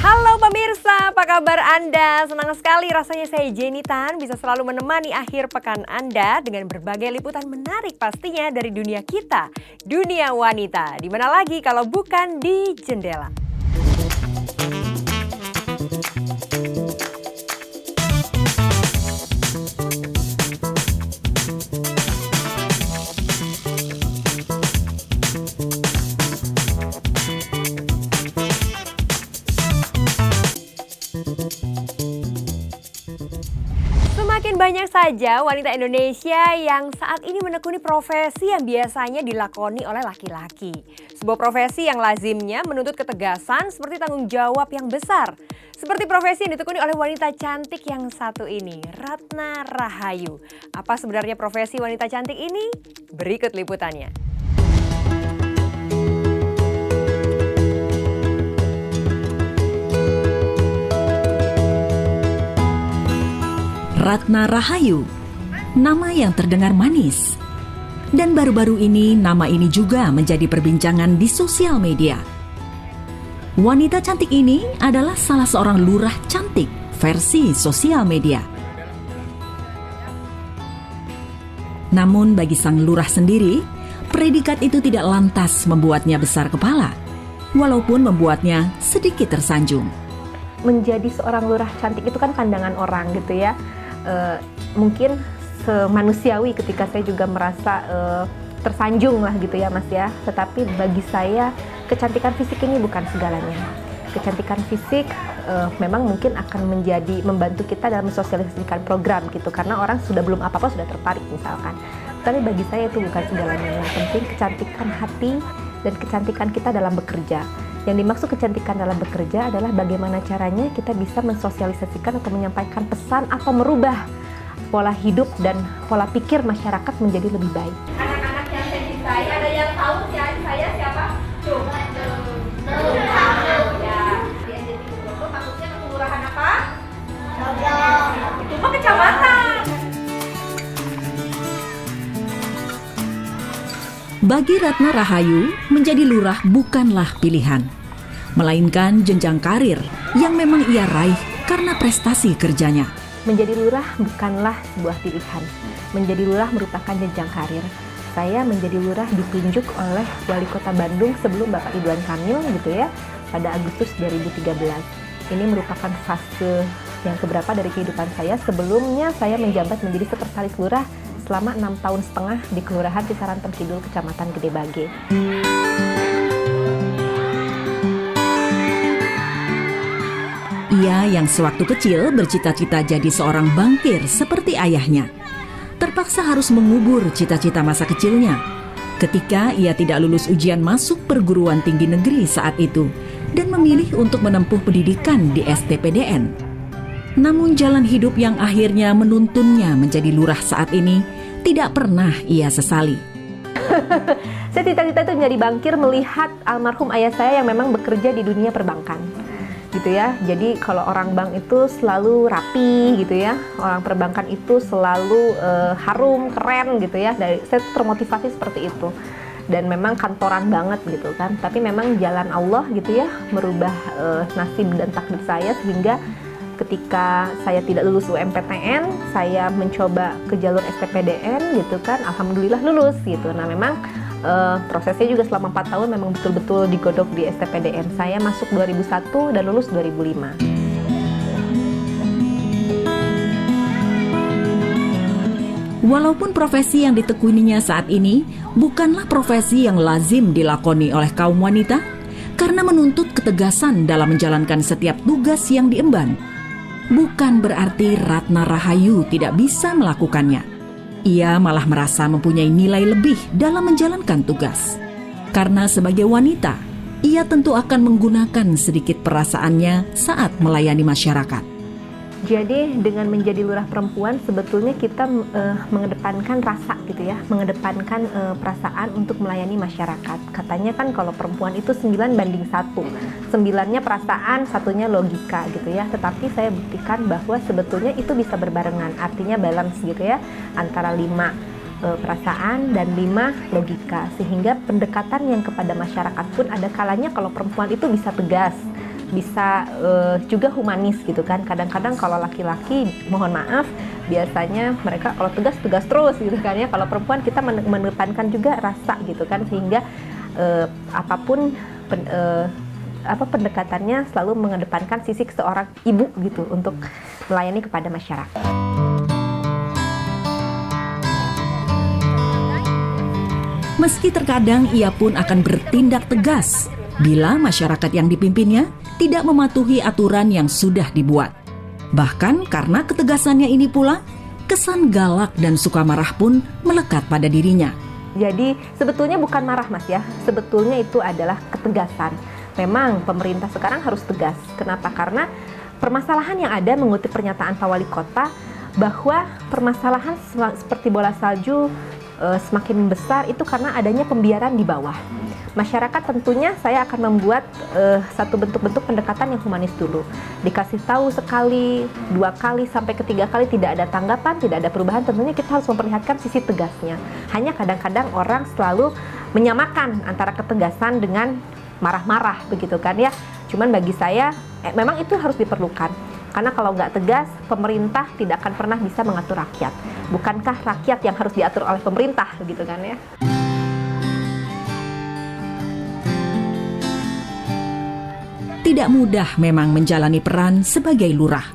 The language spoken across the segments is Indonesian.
Halo pemirsa, apa kabar Anda? Senang sekali rasanya saya Jenny Tan bisa selalu menemani akhir pekan Anda dengan berbagai liputan menarik pastinya dari dunia kita, dunia wanita. Di mana lagi kalau bukan di Jendela. Semakin banyak saja wanita Indonesia yang saat ini menekuni profesi yang biasanya dilakoni oleh laki-laki. Sebuah profesi yang lazimnya menuntut ketegasan seperti tanggung jawab yang besar. Seperti profesi yang ditekuni oleh wanita cantik yang satu ini, Ratna Rahayu. Apa sebenarnya profesi wanita cantik ini? Berikut liputannya. Ratna Rahayu, nama yang terdengar manis. Dan baru-baru ini nama ini juga menjadi perbincangan di sosial media. Wanita cantik ini adalah salah seorang lurah cantik versi sosial media. Namun bagi sang lurah sendiri, predikat itu tidak lantas membuatnya besar kepala, walaupun membuatnya sedikit tersanjung. Menjadi seorang lurah cantik itu kan pandangan orang gitu ya. Mungkin semanusiawi ketika saya juga merasa tersanjung lah gitu ya Mas ya. Tetapi bagi saya kecantikan fisik ini bukan segalanya. Kecantikan fisik memang mungkin akan membantu kita dalam mensosialisasikan program gitu, karena orang sudah belum apa-apa sudah tertarik misalkan. Tapi bagi saya itu bukan segalanya. Yang penting kecantikan hati dan kecantikan kita dalam bekerja. Yang dimaksud kecantikan dalam bekerja adalah bagaimana caranya kita bisa mensosialisasikan atau menyampaikan pesan atau merubah pola hidup dan pola pikir masyarakat menjadi lebih baik. Anak-anak yang saya ada yang tahu saya siapa? Coba ya. Dia jadi itu maksudnya kelurahan apa? Itu mah kecamatan. Bagi Ratna Rahayu, menjadi lurah bukanlah pilihan, melainkan jenjang karir yang memang ia raih karena prestasi kerjanya. Menjadi lurah bukanlah sebuah pilihan. Menjadi lurah merupakan jenjang karir. Saya menjadi lurah ditunjuk oleh Wali Kota Bandung sebelum Bapak Ridwan Kamil gitu ya, pada Agustus 2013. Ini merupakan fase yang keberapa dari kehidupan saya. Sebelumnya saya menjabat menjadi sekretaris lurah selama 6,5 tahun di Kelurahan Cisaranten Kidul, Kecamatan Gedebage. Ia yang sewaktu kecil bercita-cita jadi seorang bankir seperti ayahnya, terpaksa harus mengubur cita-cita masa kecilnya ketika ia tidak lulus ujian masuk perguruan tinggi negeri saat itu dan memilih untuk menempuh pendidikan di STPDN. Namun jalan hidup yang akhirnya menuntunnya menjadi lurah saat ini tidak pernah ia sesali. Saya cita-cita itu menjadi bankir melihat almarhum ayah saya yang memang bekerja di dunia perbankan. Gitu ya. Jadi kalau orang bank itu selalu rapi gitu ya. Orang perbankan itu selalu harum, keren gitu ya. Saya termotivasi seperti itu. Dan memang kantoran banget gitu kan. Tapi memang jalan Allah gitu ya merubah nasib dan takdir saya sehingga ketika saya tidak lulus UMPTN, saya mencoba ke jalur STPDN gitu kan, alhamdulillah lulus gitu. Nah memang prosesnya juga selama 4 tahun memang betul-betul digodok di STPDN. Saya masuk 2001 dan lulus 2005. Walaupun profesi yang ditekuninya saat ini bukanlah profesi yang lazim dilakoni oleh kaum wanita, karena menuntut ketegasan dalam menjalankan setiap tugas yang diemban, bukan berarti Ratna Rahayu tidak bisa melakukannya. Ia malah merasa mempunyai nilai lebih dalam menjalankan tugas. Karena sebagai wanita, ia tentu akan menggunakan sedikit perasaannya saat melayani masyarakat. Jadi dengan menjadi lurah perempuan sebetulnya kita mengedepankan rasa gitu ya, mengedepankan perasaan untuk melayani masyarakat. Katanya kan kalau perempuan itu 9:1, 9-nya perasaan, 1-nya logika gitu ya. Tetapi saya buktikan bahwa sebetulnya itu bisa berbarengan, artinya balance gitu ya, antara 5 perasaan, dan 5 logika. Sehingga pendekatan yang kepada masyarakat pun ada kalanya kalau perempuan itu bisa tegas, bisa juga humanis gitu kan. Kadang-kadang kalau laki-laki, mohon maaf, biasanya mereka kalau tegas terus gitu kan ya. Kalau perempuan kita mengedepankan juga rasa gitu kan, sehingga apapun pendekatannya selalu mengedepankan sisi seorang ibu gitu untuk melayani kepada masyarakat. Meski terkadang ia pun akan bertindak tegas bila masyarakat yang dipimpinnya tidak mematuhi aturan yang sudah dibuat. Bahkan karena ketegasannya ini pula, kesan galak dan suka marah pun melekat pada dirinya. Jadi sebetulnya bukan marah Mas ya, sebetulnya itu adalah ketegasan. Memang pemerintah sekarang harus tegas. Kenapa? Karena permasalahan yang ada mengutip pernyataan Pak Wali Kota bahwa permasalahan seperti bola salju semakin besar itu karena adanya pembiaran di bawah. Masyarakat tentunya saya akan membuat satu bentuk-bentuk pendekatan yang humanis dulu. Dikasih tahu sekali, 2 kali, sampai ke 3 kali tidak ada tanggapan, tidak ada perubahan, tentunya kita harus memperlihatkan sisi tegasnya. Hanya kadang-kadang orang selalu menyamakan antara ketegasan dengan marah-marah begitu kan ya. Cuman bagi saya memang itu harus diperlukan. Karena kalau nggak tegas, pemerintah tidak akan pernah bisa mengatur rakyat. Bukankah rakyat yang harus diatur oleh pemerintah begitu kan ya? Tidak mudah memang menjalani peran sebagai lurah,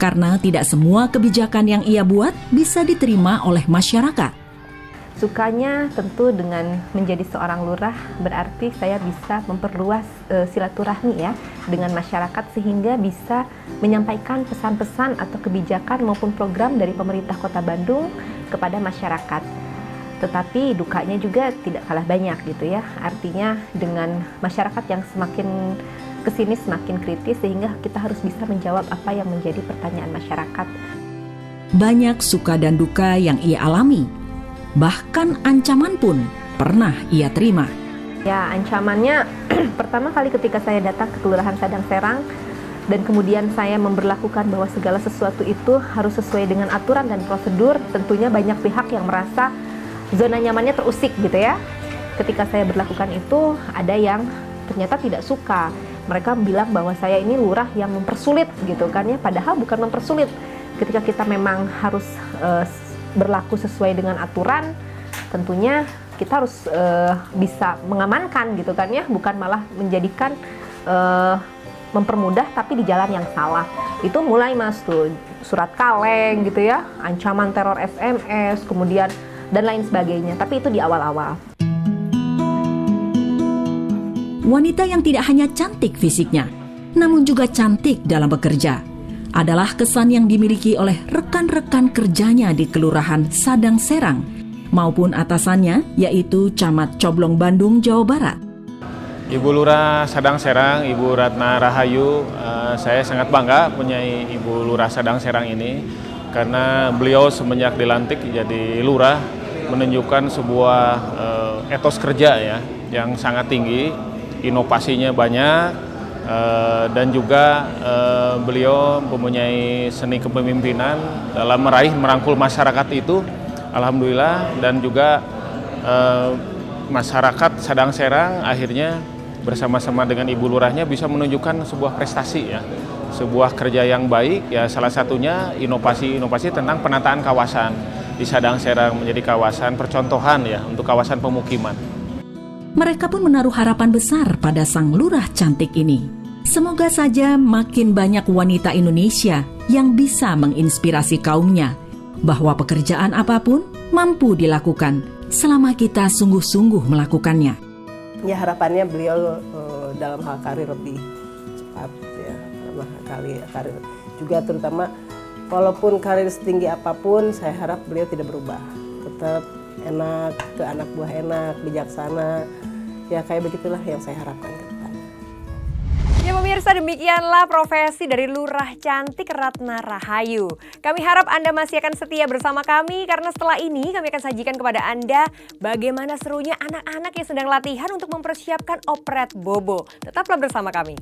karena tidak semua kebijakan yang ia buat bisa diterima oleh masyarakat. Sukanya tentu dengan menjadi seorang lurah berarti saya bisa memperluas silaturahmi ya dengan masyarakat sehingga bisa menyampaikan pesan-pesan atau kebijakan maupun program dari pemerintah Kota Bandung kepada masyarakat. Tetapi dukanya juga tidak kalah banyak gitu ya. Artinya dengan masyarakat yang semakin kesini semakin kritis sehingga kita harus bisa menjawab apa yang menjadi pertanyaan masyarakat. Banyak suka dan duka yang ia alami. Bahkan ancaman pun pernah ia terima. Ya, ancamannya pertama kali ketika saya datang ke Kelurahan Sadang Serang dan kemudian saya memberlakukan bahwa segala sesuatu itu harus sesuai dengan aturan dan prosedur, tentunya banyak pihak yang merasa zona nyamannya terusik gitu ya. Ketika saya berlakukan itu, ada yang ternyata tidak suka. Mereka bilang bahwa saya ini lurah yang mempersulit gitu kan ya, padahal bukan mempersulit. Ketika kita memang harus berlaku sesuai dengan aturan, tentunya kita harus bisa mengamankan gitu kan ya, bukan malah menjadikan mempermudah tapi di jalan yang salah. Itu mulai Mas tuh surat kaleng gitu ya, ancaman teror SMS, kemudian dan lain sebagainya, tapi itu di awal-awal. Wanita yang tidak hanya cantik fisiknya, namun juga cantik dalam bekerja, adalah kesan yang dimiliki oleh rekan-rekan kerjanya di Kelurahan Sadang Serang maupun atasannya, yaitu Camat Coblong, Bandung, Jawa Barat. Ibu Lurah Sadang Serang, Ibu Ratna Rahayu, saya sangat bangga punya Ibu Lurah Sadang Serang ini karena beliau semenjak dilantik jadi lurah menunjukkan sebuah etos kerja ya yang sangat tinggi, inovasinya banyak. Dan juga beliau mempunyai seni kepemimpinan dalam merangkul masyarakat itu, alhamdulillah, dan juga masyarakat Sadang Serang akhirnya bersama-sama dengan Ibu Lurahnya bisa menunjukkan sebuah prestasi ya, sebuah kerja yang baik ya, salah satunya inovasi tentang penataan kawasan di Sadang Serang menjadi kawasan percontohan ya untuk kawasan pemukiman. Mereka pun menaruh harapan besar pada sang lurah cantik ini. Semoga saja makin banyak wanita Indonesia yang bisa menginspirasi kaumnya bahwa pekerjaan apapun mampu dilakukan selama kita sungguh-sungguh melakukannya. Ya, harapannya beliau dalam hal karir lebih cepat ya, dalam hal karir juga, terutama walaupun karir setinggi apapun, saya harap beliau tidak berubah, tetap enak, ke anak buah enak, bijaksana. Ya kayak begitulah yang saya harapkan ke depan. Ya pemirsa, demikianlah profesi dari Lurah Cantik Ratna Rahayu. Kami harap Anda masih akan setia bersama kami karena setelah ini kami akan sajikan kepada Anda bagaimana serunya anak-anak yang sedang latihan untuk mempersiapkan operet Bobo. Tetaplah bersama kami.